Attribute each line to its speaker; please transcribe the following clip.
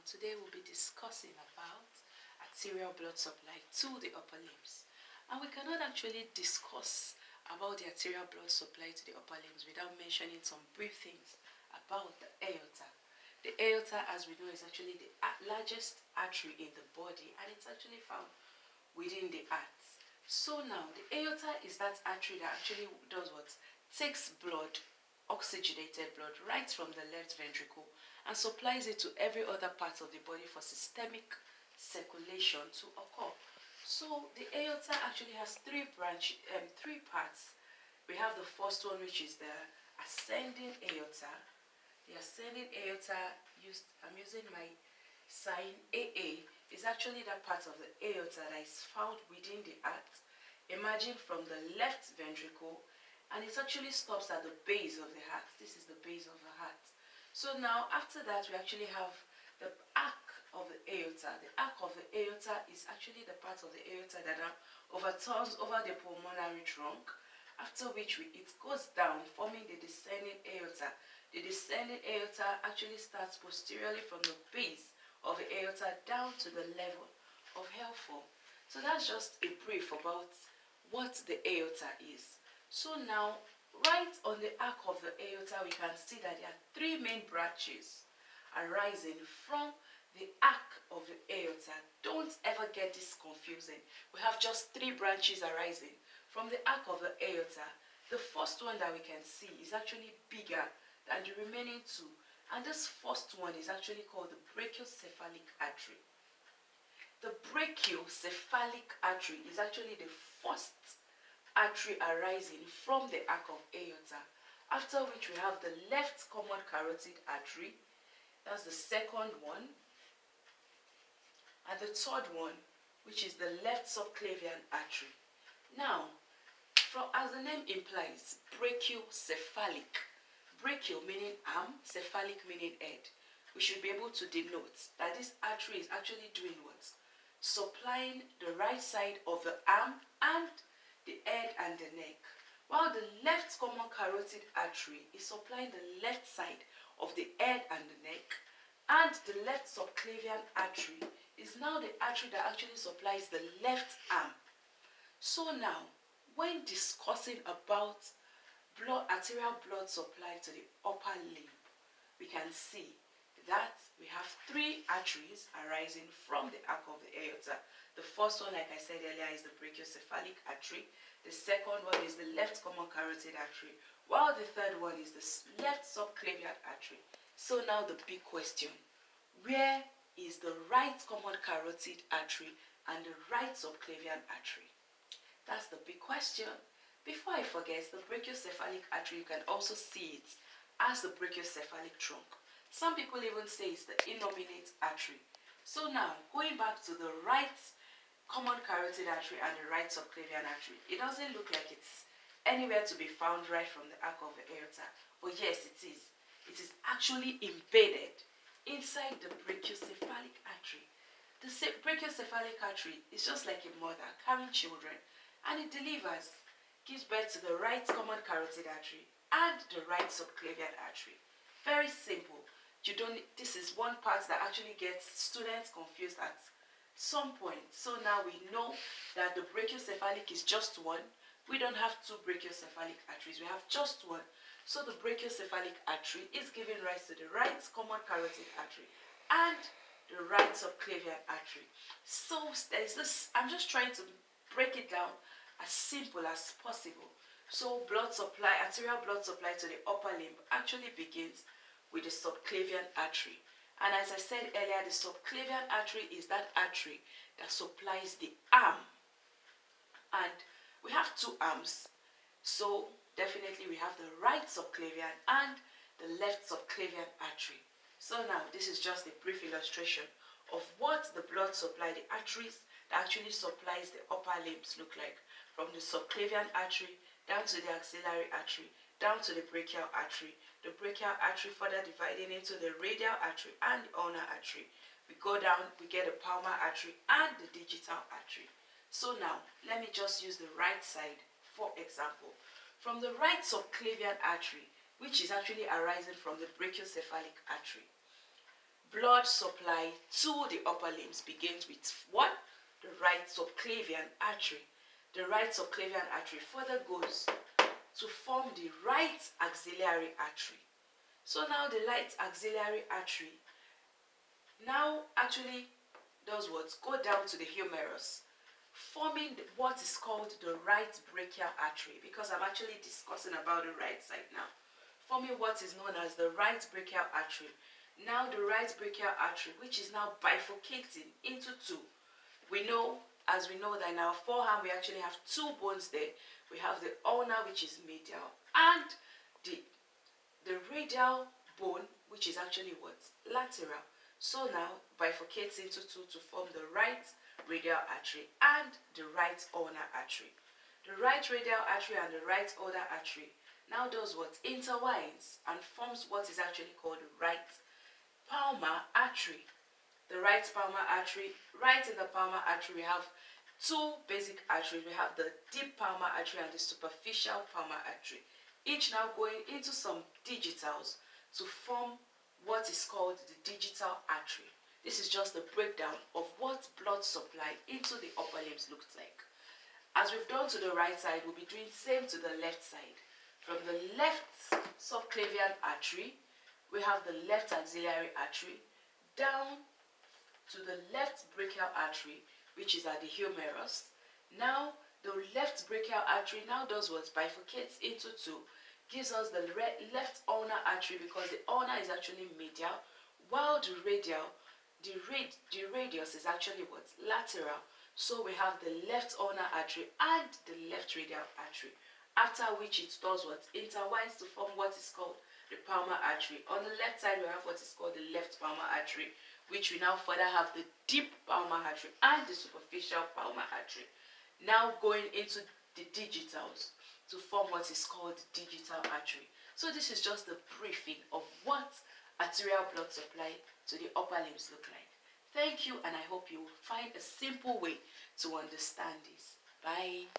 Speaker 1: Today we'll be discussing about arterial blood supply to the upper limbs. And we cannot actually discuss about the arterial blood supply to the upper limbs without mentioning some brief things about the aorta. The aorta, as we know, is actually the largest artery in the body, and it's actually found within the heart. So now, the aorta is that artery that actually does what? Takes blood, oxygenated blood, right from the left ventricle and supplies it to every other part of the body for systemic circulation to occur. So the aorta actually has three parts. We have the first one, which is the ascending aorta. The ascending aorta, I'm using my sign AA, is actually that part of the aorta that is found within the heart, emerging from the left ventricle, and it actually stops at the base of the heart. This is the base of the heart. So now, after that, we actually have the arc of the aorta. The arc of the aorta is actually the part of the aorta that overturns over the pulmonary trunk, after which it goes down, forming the descending aorta. The descending aorta actually starts posteriorly from the base of the aorta down to the level of L4. So that's just a brief about what the aorta is. So now, right on the arc of the aorta, we can see that there are three main branches arising from the arc of the aorta. Don't ever get this confusing. We have just three branches arising from the arc of the aorta. The first one that we can see is actually bigger than the remaining two, and this first one is actually called the brachiocephalic artery. The brachiocephalic artery is actually the first artery arising from the arc of aorta, after which we have the left common carotid artery. That's the second one, and the third one, which is the left subclavian artery. Now, as the name implies, brachiocephalic, brachial meaning arm, cephalic meaning head, we should be able to denote that this artery is actually doing what? Supplying the right side of the arm and the head and the neck, while the left common carotid artery is supplying the left side of the head and the neck, and the left subclavian artery is now the artery that actually supplies the left arm. So now, when discussing about arterial blood supply to the upper limb, we can see that we have three arteries arising from the arc of the aorta. The first one, like I said earlier, is the brachiocephalic artery. The second one is the left common carotid artery, while the third one is the left subclavian artery. So now the big question, where is the right common carotid artery and the right subclavian artery? That's the big question. Before I forget, the brachiocephalic artery, you can also see it as the brachiocephalic trunk. Some people even say it's the innominate artery. So now, going back to the right common carotid artery and the right subclavian artery, it doesn't look like it's anywhere to be found right from the arc of the aorta. But yes, it is. It is actually embedded inside the brachiocephalic artery. The brachiocephalic artery is just like a mother carrying children, and it gives birth to the right common carotid artery and the right subclavian artery. Very simple. This is one part that actually gets students confused at some point. So now we know that the brachiocephalic is just one. We don't have two brachiocephalic arteries, we have just one. So the brachiocephalic artery is giving rise to the right common carotid artery and the right subclavian artery. So there's this, I'm just trying to break it down as simple as possible. So arterial blood supply to the upper limb actually begins with the subclavian artery. And as I said earlier, the subclavian artery is that artery that supplies the arm. And we have two arms. So definitely we have the right subclavian and the left subclavian artery. So now this is just a brief illustration of what the blood supply, the arteries that actually supplies the upper limbs look like, from the subclavian artery down to the axillary artery, down to the brachial artery. The brachial artery further dividing into the radial artery and the ulnar artery. We go down, we get the palmar artery and the digital artery. So now, let me just use the right side for example. From the right subclavian artery, which is actually arising from the brachiocephalic artery, blood supply to the upper limbs begins with what? The right subclavian artery. The right subclavian artery further goes to form the right axillary artery. So now the right axillary artery now actually does what? Go down to the humerus, forming what is called the right brachial artery, because I'm actually discussing about the right side now. Forming what is known as the right brachial artery. Now the right brachial artery, which is now bifurcating into two. As we know that in our forearm we actually have two bones there. We have the ulnar, which is medial, and the radial bone, which is actually what? Lateral. So now bifurcates into two to form the right radial artery and the right ulnar artery. The right radial artery and the right ulnar artery now does what? Intertwines and forms what is actually called the right palmar artery. The right palmar artery, right in the palmar artery we have two basic arteries. We have the deep palmar artery and the superficial palmar artery, each now going into some digitals to form what is called the digital artery. This is just a breakdown of what blood supply into the upper limbs looks like. As we've done to the right side, we'll be doing same to the left side. From the left subclavian artery, we have the left axillary artery down to the left brachial artery, which is at the humerus. Now the left brachial artery now does what? Bifurcates into two, gives us the left ulnar artery, because the ulnar is actually medial, while the radial, the radius is actually what? Lateral. So we have the left ulnar artery and the left radial artery, after which it does what? Intertwines to form what is called the palmar artery. On the left side we have what is called the left palmar artery, which we now further have the deep palmar artery and the superficial palmar artery, now going into the digitals to form what is called the digital artery. So this is just a briefing of what arterial blood supply to the upper limbs look like. Thank you, and I hope you will find a simple way to understand this. Bye.